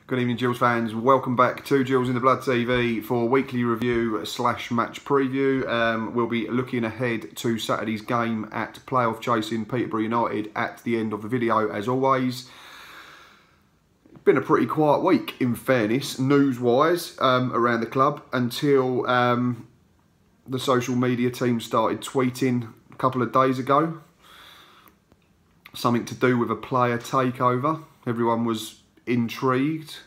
Good evening, Gills fans. Welcome back to Gills in the Blood TV for weekly review / match preview. We'll be looking ahead to Saturday's game at playoff chasing Peterborough United at the end of the video, as always. It's been a pretty quiet week, in fairness, news-wise, around the club until the social media team started tweeting a couple of days ago. Something to do with a player takeover. Everyone was intrigued,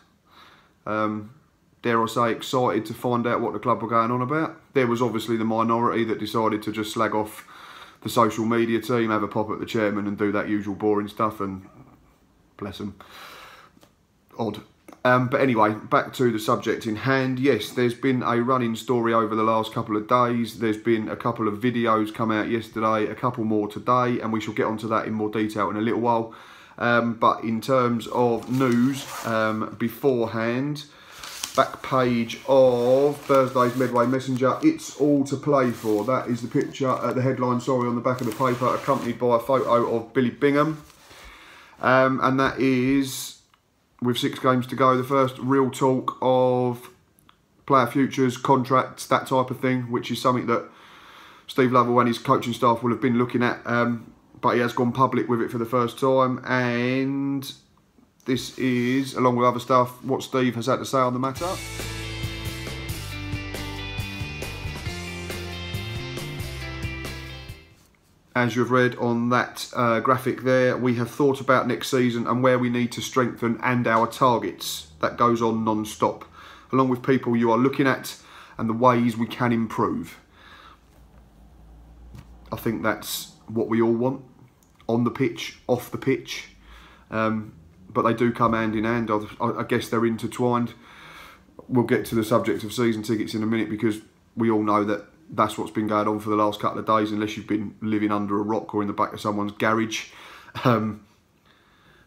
dare I say excited to find out what the club were going on about. There was obviously the minority that decided to just slag off the social media team, have a pop at the chairman and do that usual boring stuff, and bless them. Odd. But anyway, back to the subject in hand. Yes, there's been a running story over the last couple of days. There's been a couple of videos come out yesterday, a couple more today, and we shall get onto that in more detail in a little while. But in terms of news, beforehand, back page of Thursday's Medway Messenger, it's all to play for. That is the picture, the headline, sorry, on the back of the paper, accompanied by a photo of Billy Bingham. And that is, with 6 games to go, the first real talk of player futures, contracts, that type of thing, which is something that Steve Lovell and his coaching staff will have been looking at. But he has gone public with it for the first time, and this is, along with other stuff, what Steve has had to say on the matter. As you've read on that graphic there, we have thought about next season and where we need to strengthen and our targets. That goes on non-stop, along with people you are looking at and the ways we can improve. I think that's what we all want, on the pitch, off the pitch, but they do come hand in hand. I guess they're intertwined. We'll get to the subject of season tickets in a minute, because we all know that that's what's been going on for the last couple of days, unless you've been living under a rock or in the back of someone's garage.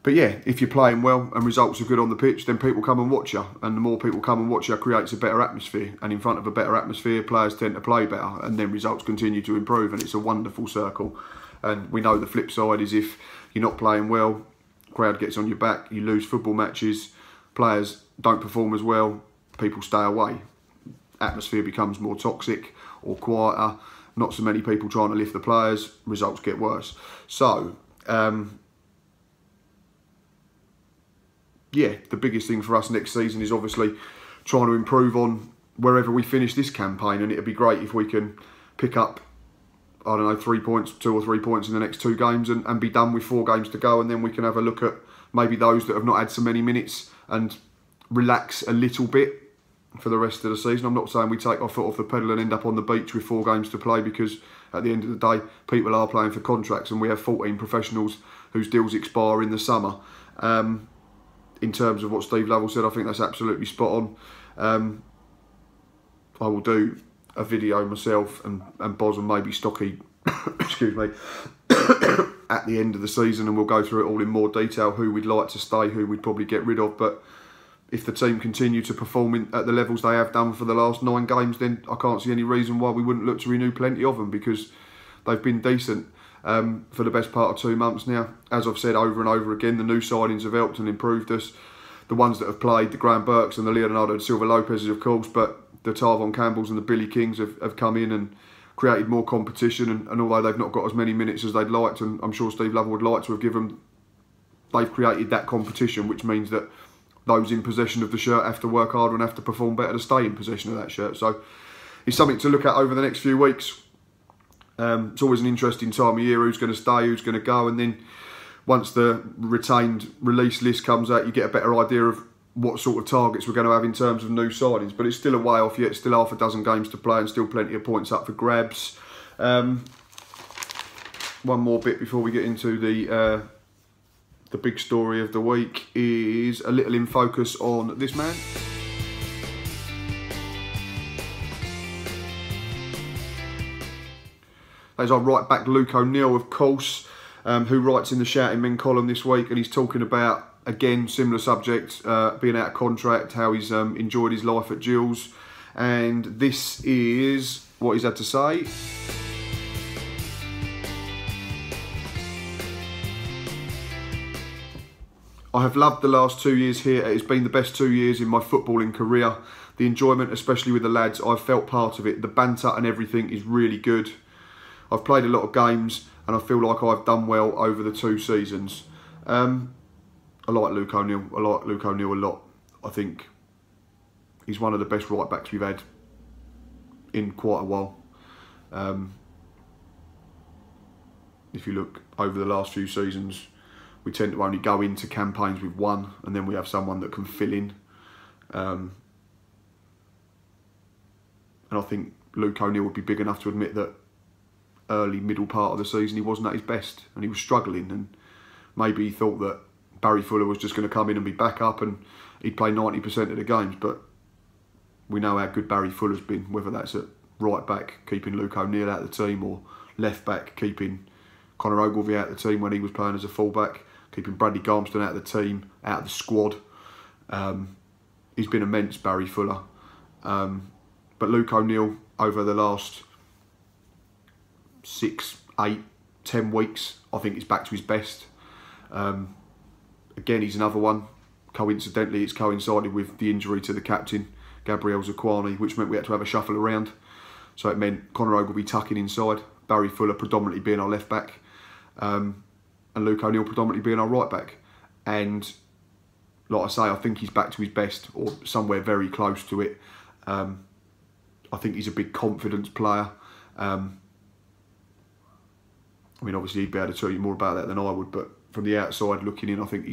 But yeah, if you're playing well and results are good on the pitch, then people come and watch you, and the more people come and watch you creates a better atmosphere, and in front of a better atmosphere, players tend to play better, and then results continue to improve, and it's a wonderful circle. And we know the flip side is, if you're not playing well, crowd gets on your back, you lose football matches, players don't perform as well, people stay away, atmosphere becomes more toxic or quieter, not so many people trying to lift the players, results get worse. So yeah, the biggest thing for us next season is obviously trying to improve on wherever we finish this campaign, and it'd be great if we can pick up, I don't know, 3 points, 2 or 3 points in the next 2 games and be done with 4 games to go, and then we can have a look at maybe those that have not had so many minutes and relax a little bit for the rest of the season. I'm not saying we take our foot off the pedal and end up on the beach with 4 games to play, because at the end of the day, people are playing for contracts, and we have 14 professionals whose deals expire in the summer. In terms of what Steve Lovell said, I think that's absolutely spot on. I will do a video myself and Boz and maybe Stocky, excuse me, at the end of the season, and we'll go through it all in more detail, who we'd like to stay, who we'd probably get rid of. But if the team continue to perform at the levels they have done for the last 9 games, then I can't see any reason why we wouldn't look to renew plenty of them, because they've been decent for the best part of 2 months now. As I've said over and over again, the new signings have helped and improved us. The ones that have played, the Graham Burks and the Leonardo Silva Lopez's, of course, but the Tarvon Campbells and the Billy Kings have come in and created more competition, and although they've not got as many minutes as they'd liked, and I'm sure Steve Lovell would like to have given them, they've created that competition, which means that those in possession of the shirt have to work harder and have to perform better to stay in possession of that shirt. So it's something to look at over the next few weeks. It's always an interesting time of year, who's going to stay, who's going to go, and then once the retained release list comes out, you get a better idea of what sort of targets we're going to have in terms of new signings. But it's still a way off yet, still half a dozen games to play, and still plenty of points up for grabs. One more bit before we get into the big story of the week is a little in focus on this man. There's our right back Luke O'Neill, of course, who writes in the Shouting Men column this week, and he's talking about, again, similar subject, being out of contract, how he's enjoyed his life at Gills, and this is what he's had to say. I have loved the last 2 years here. It has been the best 2 years in my footballing career. The enjoyment, especially with the lads, I've felt part of it. The banter and everything is really good. I've played a lot of games and I feel like I've done well over the 2 seasons. I like Luke O'Neill. I like Luke O'Neill a lot. I think he's one of the best right backs we've had in quite a while. If you look over the last few seasons, we tend to only go into campaigns with one, and then we have someone that can fill in. And I think Luke O'Neill would be big enough to admit that early, middle part of the season he wasn't at his best and he was struggling, and maybe he thought that Barry Fuller was just going to come in and be back up and he'd play 90% of the games, but we know how good Barry Fuller's been, whether that's at right back, keeping Luke O'Neill out of the team, or left back, keeping Conor Ogilvie out of the team when he was playing as a full-back, keeping Bradley Garmston out of the team, out of the squad. He's been immense, Barry Fuller. But Luke O'Neill, over the last 6, 8, 10 weeks, I think he's back to his best. Again, he's another one. Coincidentally, it's coincided with the injury to the captain, Gabriel Zakuani, which meant we had to have a shuffle around. So it meant Conor Ogilvie tucking inside, Barry Fuller predominantly being our left back, and Luke O'Neill predominantly being our right back. And like I say, I think he's back to his best, or somewhere very close to it. I think he's a big confidence player. I mean, obviously he'd be able to tell you more about that than I would, but from the outside looking in, I think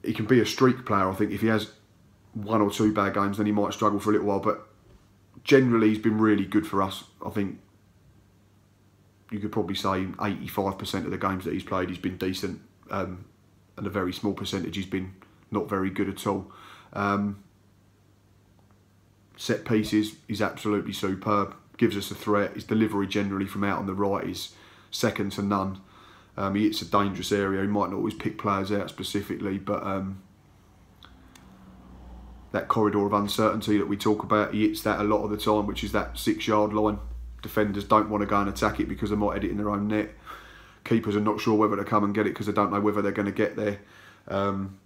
he can be a streak player. I think if he has 1 or 2 bad games, then he might struggle for a little while, but generally he's been really good for us. I think you could probably say 85% of the games that he's played, he's been decent, and a very small percentage he's been not very good at all. Set pieces, he's absolutely superb, gives us a threat. His delivery generally from out on the right is second to none. He hits a dangerous area. He might not always pick players out specifically, but that corridor of uncertainty that we talk about, he hits that a lot of the time, which is that 6-yard line. Defenders don't want to go and attack it because they might hit it in their own net. Keepers are not sure whether to come and get it because they don't know whether they're going to get there. In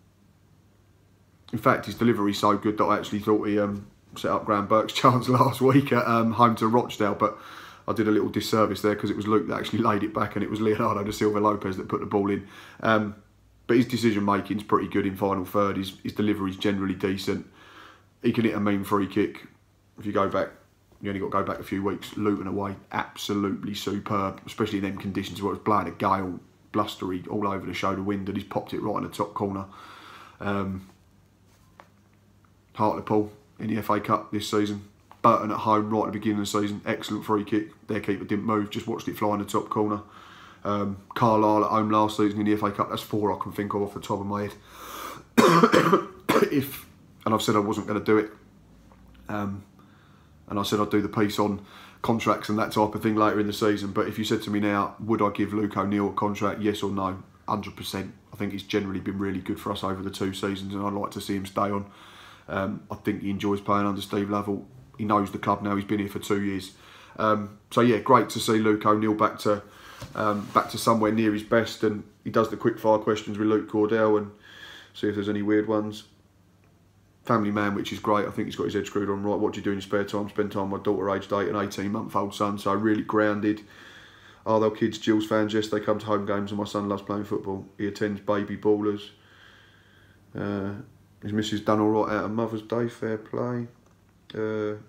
fact, his delivery is so good that I actually thought he set up Graham Burke's chance last week at home to Rochdale, but I did a little disservice there because it was Luke that actually laid it back and it was Leonardo da Silva Lopez that put the ball in. But his decision making is pretty good in final third. His delivery is generally decent. He can hit a mean free kick. If you go back, you only got to go back a few weeks. Luton away, absolutely superb, especially in them conditions where it was blowing a gale, blustery, all over the shoulder wind, and he's popped it right in the top corner. Hartlepool in the FA Cup this season. Burton at home right at the beginning of the season, excellent free kick. Their keeper didn't move, just watched it fly in the top corner. Carlisle at home last season in the FA Cup, that's 4 I can think of off the top of my head. And I've said I wasn't going to do it. And I said I'd do the piece on contracts and that type of thing later in the season. But if you said to me now, would I give Luke O'Neill a contract, yes or no? 100%. I think he's generally been really good for us over the 2 seasons and I'd like to see him stay on. I think he enjoys playing under Steve Lovell. He knows the club now, he's been here for 2 years. So yeah, great to see Luke O'Neill back to somewhere near his best, and he does the quick fire questions with Luke Cordell and see if there's any weird ones. Family man, which is great. I think he's got his head screwed on right. What do you do in your spare time? Spend time with my daughter aged 8 and 18-month-old son, so really grounded. Are they kids Gills fans? Yes, they come to home games and my son loves playing football. He attends baby ballers. His missus done all right out of Mother's Day, fair play. What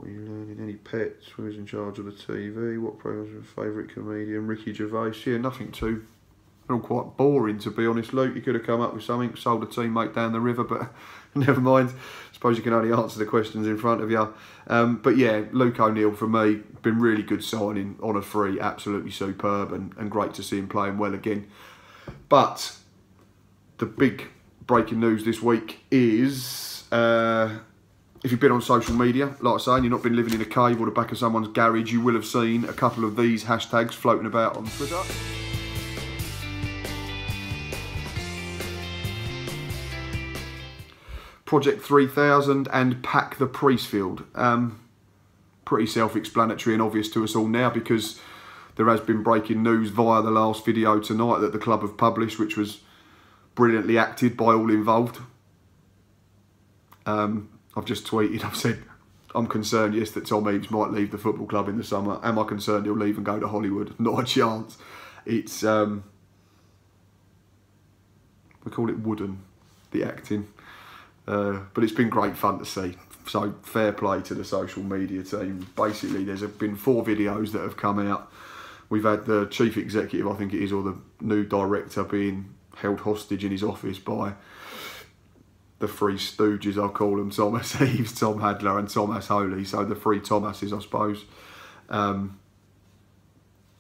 are you learning? Any pets? Who's in charge of the TV? What program's your favourite comedian? Ricky Gervais? Yeah, nothing too. They're all quite boring, to be honest, Luke. You could have come up with something, sold a teammate down the river, but never mind. Suppose you can only answer the questions in front of you. But yeah, Luke O'Neill, for me, been really good signing on a free, absolutely superb, and great to see him playing well again. But the big breaking news this week is, if you've been on social media, like I say, and you've not been living in a cave or the back of someone's garage, you will have seen a couple of these hashtags floating about on Twitter. Project 3000 and Pack the Priestfield. Pretty self-explanatory and obvious to us all now, because There has been breaking news via the last video tonight that the club have published, which was brilliantly acted by all involved. I've just tweeted, I've said, I'm concerned, yes, that Tom Eaves might leave the football club in the summer. Am I concerned he'll leave and go to Hollywood? Not a chance. It's, we call it wooden, the acting. But it's been great fun to see. So fair play to the social media team. Basically, there's been 4 videos that have come out. We've had the chief executive, I think it is, or the new director being held hostage in his office by the 3 stooges, I'll call them, Thomas Eaves, Tom Hadler and Thomas Holy. So the 3 Thomases, I suppose. Then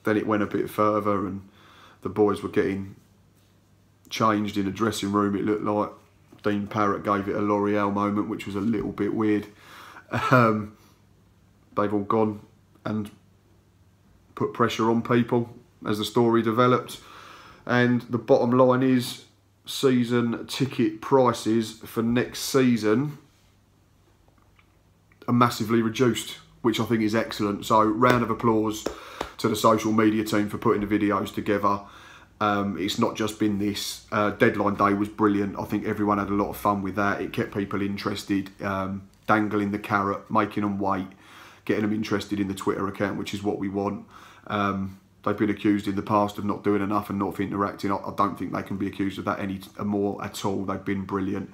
it went a bit further and the boys were getting changed in a dressing room, it looked like. Dean Parrott gave it a L'Oreal moment, which was a little bit weird. They've all gone and put pressure on people as the story developed. And the bottom line is season ticket prices for next season are massively reduced, which I think is excellent. So round of applause to the social media team for putting the videos together. It's not just been this. Deadline day was brilliant. I think everyone had a lot of fun with that. It kept people interested, dangling the carrot, making them wait, getting them interested in the Twitter account, which is what we want. They've been accused in the past of not doing enough and not interacting. I don't think they can be accused of that any more at all. They've been brilliant.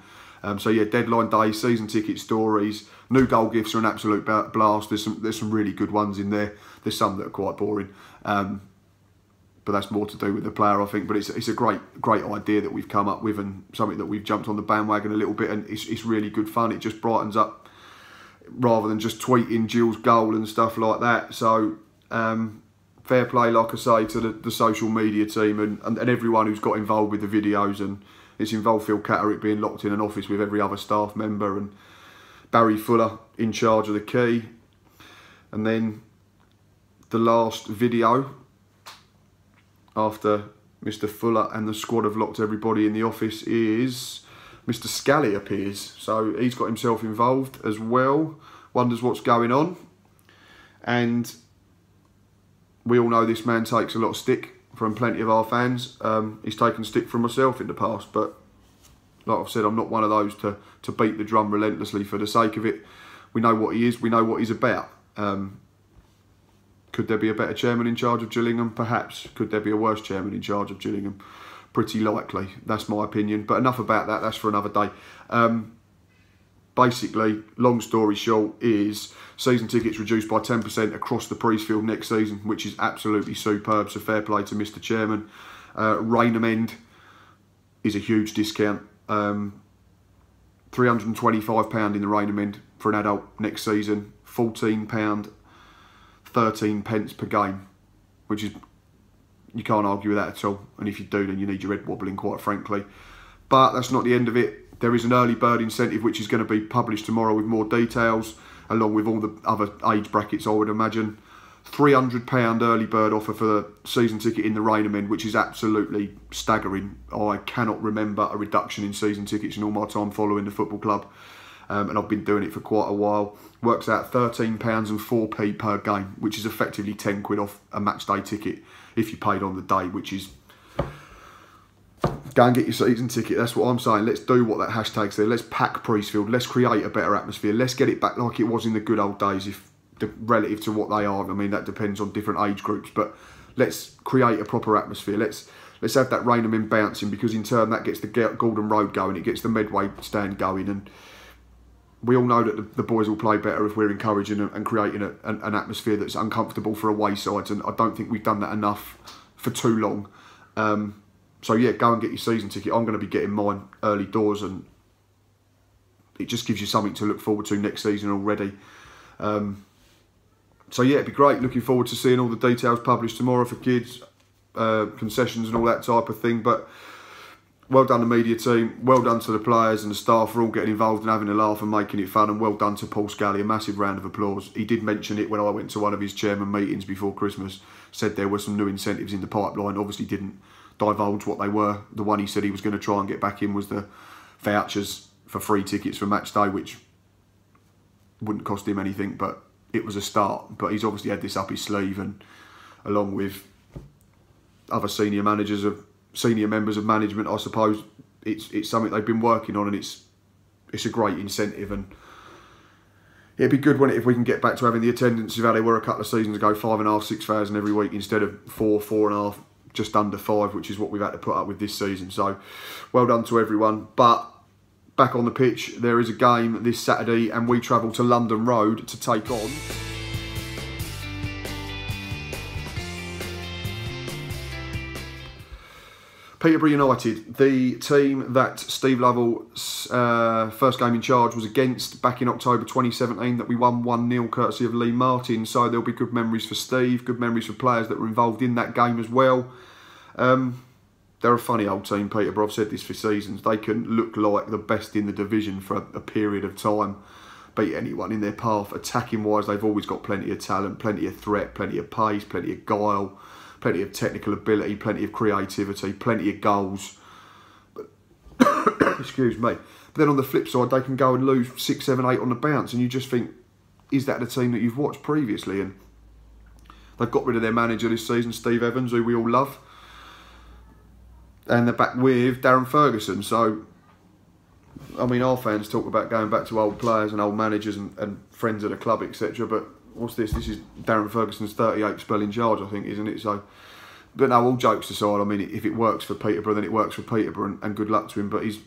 So yeah, deadline day, season ticket stories, new goal gifts are an absolute blast. There's some really good ones in there. There's some that are quite boring. But that's more to do with the player, I think. But it's a great idea that we've come up with and something that we've jumped on the bandwagon a little bit, and it's really good fun. It just brightens up rather than just tweeting Jill's goal and stuff like that. So fair play, like I say, to the social media team and everyone who's got involved with the videos. And it's involved Phil Catterick being locked in an office with every other staff member and Barry Fuller in charge of the key. And then the last video, after Mr. Fuller and the squad have locked everybody in the office, is Mr. Scally appears. So he's got himself involved as well, wonders what's going on. And we all know this man takes a lot of stick from plenty of our fans. He's taken stick from myself in the past, but like I've said, I'm not one of those to beat the drum relentlessly for the sake of it. We know what he is, we know what he's about. Could there be a better chairman in charge of Gillingham? Perhaps. Could there be a worse chairman in charge of Gillingham? Pretty likely. That's my opinion. But enough about that. That's for another day. Basically, long story short, is season tickets reduced by 10% across the Priestfield next season, which is absolutely superb. So fair play to Mr. Chairman. Rainham End is a huge discount. £325 in the Rainham End for an adult next season. £14. 13 pence per game, which is, you can't argue with that at all. And if you do, then you need your head wobbling, quite frankly. But that's not the end of it. There is an early bird incentive which is going to be published tomorrow with more details, along with all the other age brackets, I would imagine. £300 early bird offer for the season ticket in the Rainham End, which is absolutely staggering. I cannot remember a reduction in season tickets in all my time following the football club. And I've been doing it for quite a while. Works out £13 and 4p per game, which is effectively 10 quid off a match day ticket if you paid on the day, which is, go and get your season ticket. That's what I'm saying. Let's do what that hashtag's there. Let's pack Priestfield. Let's create a better atmosphere. Let's get it back like it was in the good old days, relative to what they are. I mean, that depends on different age groups, but let's create a proper atmosphere. Let's have that Rainham End bouncing, because in turn that gets the Gordon Road going. It gets the Medway stand going, and we all know that the boys will play better if we're encouraging and creating an atmosphere that's uncomfortable for away sides, and I don't think we've done that enough for too long. So yeah, go and get your season ticket. I'm going to be getting mine early doors, and it just gives you something to look forward to next season already. So yeah, it'd be great. Looking forward to seeing all the details published tomorrow for kids, concessions and all that type of thing. But well done the media team, well done to the players and the staff for all getting involved and having a laugh and making it fun, and well done to Paul Scally. A massive round of applause. He did mention it when I went to one of his chairman meetings before Christmas, said there were some new incentives in the pipeline, obviously didn't divulge what they were. The one he said he was going to try and get back in was the vouchers for free tickets for match day, which wouldn't cost him anything, but it was a start. But he's obviously had this up his sleeve, and along with other senior members of management. I suppose it's something they've been working on, and it's a great incentive, and it'd be good if we can get back to having the attendance of how they were a couple of seasons ago, 5,500, 6,000 every week instead of 4,500, just under 5, which is what we've had to put up with this season. So well done to everyone. But back on the pitch, there is a game this Saturday, and we travel to London Road to take on Peterborough United, the team that Steve Lovell's first game in charge was against back in October 2017, that we won 1-0 courtesy of Lee Martin. So there'll be good memories for Steve, good memories for players that were involved in that game as well. They're a funny old team, Peterborough. I've said this for seasons. They can look like the best in the division for a period of time, beat anyone in their path. Attacking wise, they've always got plenty of talent, plenty of threat, plenty of pace, plenty of guile, plenty of technical ability, plenty of creativity, plenty of goals. But excuse me. But then on the flip side, they can go and lose 6, 7, 8 on the bounce, and you just think, is that the team that you've watched previously? And they've got rid of their manager this season, Steve Evans, who we all love, and they're back with Darren Ferguson. So, I mean, our fans talk about going back to old players and old managers and friends of the club, etc. But what's this? This is Darren Ferguson's 38th spell in charge, I think, isn't it? So, but no, all jokes aside, I mean, if it works for Peterborough, then it works for Peterborough, and good luck to him. But he's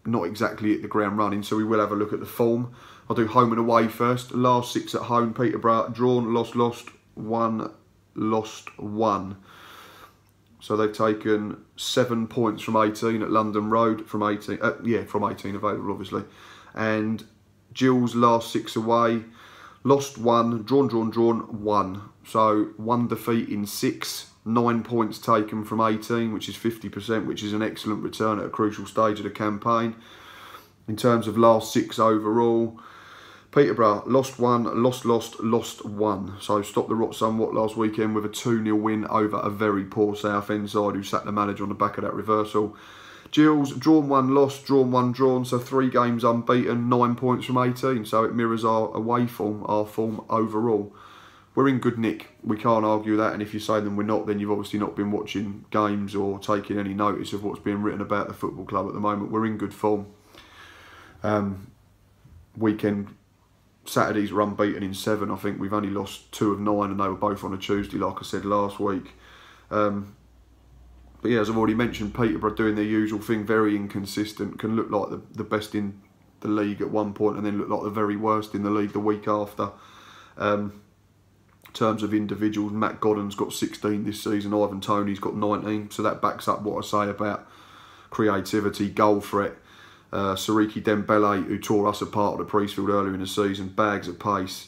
not exactly at the ground running, so we will have a look at the form. I'll do home and away first. Last 6 at home, Peterborough drawn, lost, won, lost, 1. So they've taken 7 points from 18 at London Road, from 18 available, obviously. And Gill's last 6 away, lost 1, drawn, 1. So 1 defeat in 6, 9 points taken from 18, which is 50%, which is an excellent return at a crucial stage of the campaign. In terms of last 6 overall, Peterborough lost 1, lost, 1. So stopped the rot somewhat last weekend with a 2-0 win over a very poor Southend side who sacked the manager on the back of that reversal. Gills, drawn 1, lost, drawn 1, drawn. So 3 games unbeaten, 9 points from 18. So it mirrors our away form, our form overall. We're in good nick. We can't argue that. And if you say then we're not, then you've obviously not been watching games or taking any notice of what's being written about the football club at the moment. We're in good form. Saturdays were unbeaten in 7. I think we've only lost 2 of 9, and they were both on a Tuesday, like I said last week. But yeah, as I've already mentioned, Peterborough doing their usual thing, very inconsistent, can look like the best in the league at one point and then look like the very worst in the league the week after. In terms of individuals, Matt Godden's got 16 this season, Ivan Toney's got 19, so that backs up what I say about creativity, goal threat. Sariki Dembele, who tore us apart at the Priestfield earlier in the season, bags of pace.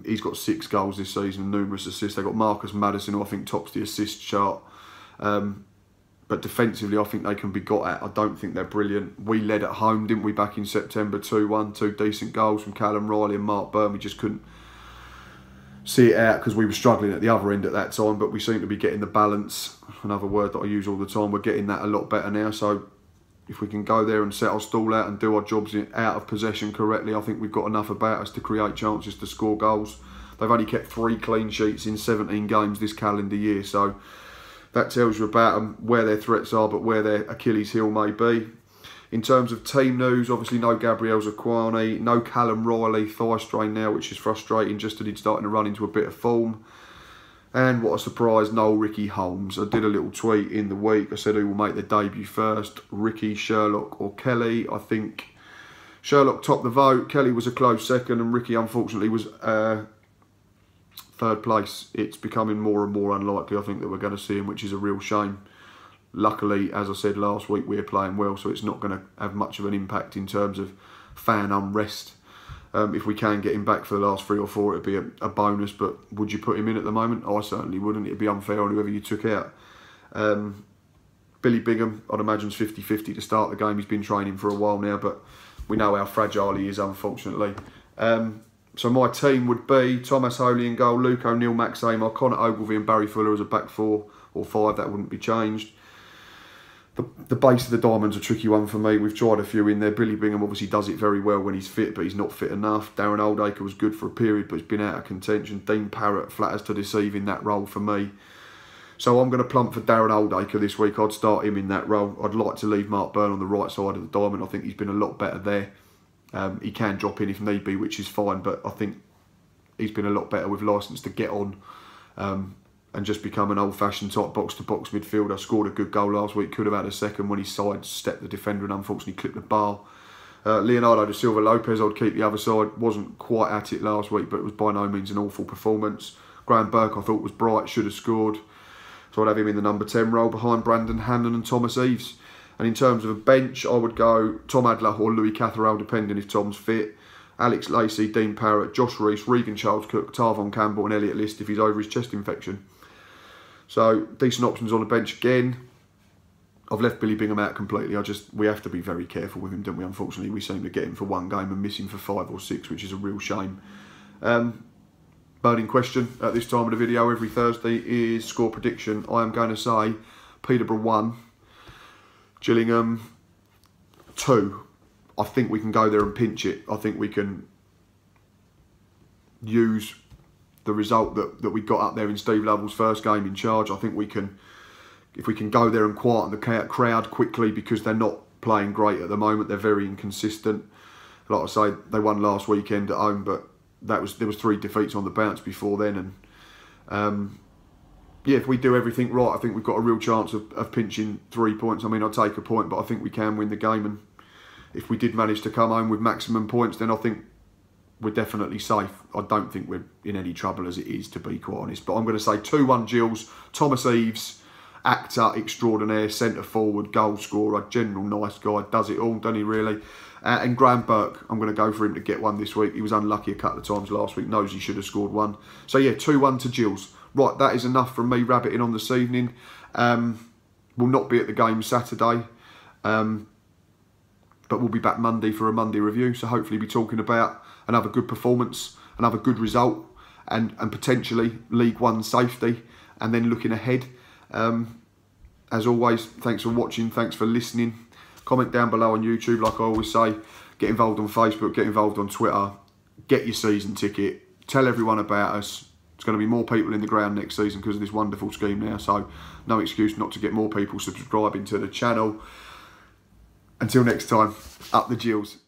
He's got 6 goals this season and numerous assists. They've got Marcus Maddison, who I think tops the assist chart. But defensively, I think they can be got at. I don't think they're brilliant. We led at home, didn't we, back in September, 2-1. 2 decent goals from Callum Riley and Mark Byrne. We just couldn't see it out because we were struggling at the other end at that time, but we seem to be getting the balance. Another word that I use all the time. We're getting that a lot better now. So if we can go there and set our stall out and do our jobs out of possession correctly, I think we've got enough about us to create chances to score goals. They've only kept 3 clean sheets in 17 games this calendar year, so that tells you about them, where their threats are, but where their Achilles heel may be. In terms of team news, obviously no Gabriel Zakwani, no Callum Riley, thigh strain now, which is frustrating, just that he's starting to run into a bit of form. And what a surprise, no Ricky Holmes. I did a little tweet in the week. I said who will make their debut first, Ricky, Sherlock or Kelly. I think Sherlock topped the vote. Kelly was a close second, and Ricky unfortunately was third place. It's becoming more and more unlikely, I think, that we're going to see him, which is a real shame. Luckily, as I said last week, we're playing well, so it's not going to have much of an impact in terms of fan unrest. If we can get him back for the last 3 or 4, it'd be a bonus, but would you put him in at the moment? I certainly wouldn't. It'd be unfair on whoever you took out. Billy Bingham, I'd imagine, is 50-50 to start the game. He's been training for a while now, but we know how fragile he is, unfortunately. So my team would be Thomas Holy in goal, Luke O'Neill, Max Amar, Connor Ogilvie and Barry Fuller as a back 4 or 5. That wouldn't be changed. The base of the diamond's a tricky one for me. We've tried a few in there. Billy Bingham obviously does it very well when he's fit, but he's not fit enough. Darren Oldacre was good for a period, but he's been out of contention. Dean Parrott flatters to deceive in that role for me. So I'm going to plump for Darren Oldacre this week. I'd start him in that role. I'd like to leave Mark Byrne on the right side of the diamond. I think he's been a lot better there. He can drop in if need be, which is fine, but I think he's been a lot better with licence to get on and just become an old-fashioned type box-to-box midfielder. Scored a good goal last week, could have had a second when he sidestepped the defender and unfortunately clipped the bar. Leonardo da Silva Lopez, I'd keep the other side. Wasn't quite at it last week, but it was by no means an awful performance. Graham Burke I thought was bright, should have scored. So I'd have him in the number 10 role behind Brandon Hannon and Thomas Eaves. And in terms of a bench, I would go Tom Adler or Louis Catherall, depending if Tom's fit. Alex Lacey, Dean Parrott, Josh Reese, Regan Charles-Cook, Tarvon Campbell and Elliot List if he's over his chest infection. So, decent options on the bench again. I've left Billy Bingham out completely. We have to be very careful with him, don't we? Unfortunately, we seem to get him for one game and miss him for 5 or 6, which is a real shame. Burning question at this time of the video every Thursday is score prediction. I am going to say Peterborough 1, Gillingham 2. I think we can go there and pinch it. I think we can use the result that we got up there in Steve Lovell's first game in charge. I think we can, if we can go there and quieten the crowd quickly, because they're not playing great at the moment. They're very inconsistent. Like I say, they won last weekend at home, but there was 3 defeats on the bounce before then. And yeah, if we do everything right, I think we've got a real chance of pinching 3 points. I mean, I'll take a point, but I think we can win the game. And if we did manage to come home with maximum points, then I think we're definitely safe. I don't think we're in any trouble as it is, to be quite honest. But I'm going to say 2-1 Gills. Thomas Eaves, actor extraordinaire, centre forward, goal scorer, general nice guy, does it all, doesn't he really? And Graham Burke, I'm going to go for him to get one this week. He was unlucky a couple of times last week, knows he should have scored one. So yeah, 2-1 to Gills. Right, that is enough from me rabbiting on this evening. We'll not be at the game Saturday. But we'll be back Monday for a Monday review. So hopefully be talking about another good performance, another good result, and potentially League One safety, and then looking ahead. As always, thanks for watching, thanks for listening. Comment down below on YouTube, like I always say. Get involved on Facebook, get involved on Twitter. Get your season ticket. Tell everyone about us. There's going to be more people in the ground next season because of this wonderful scheme now. So no excuse not to get more people subscribing to the channel. Until next time, up the Gills.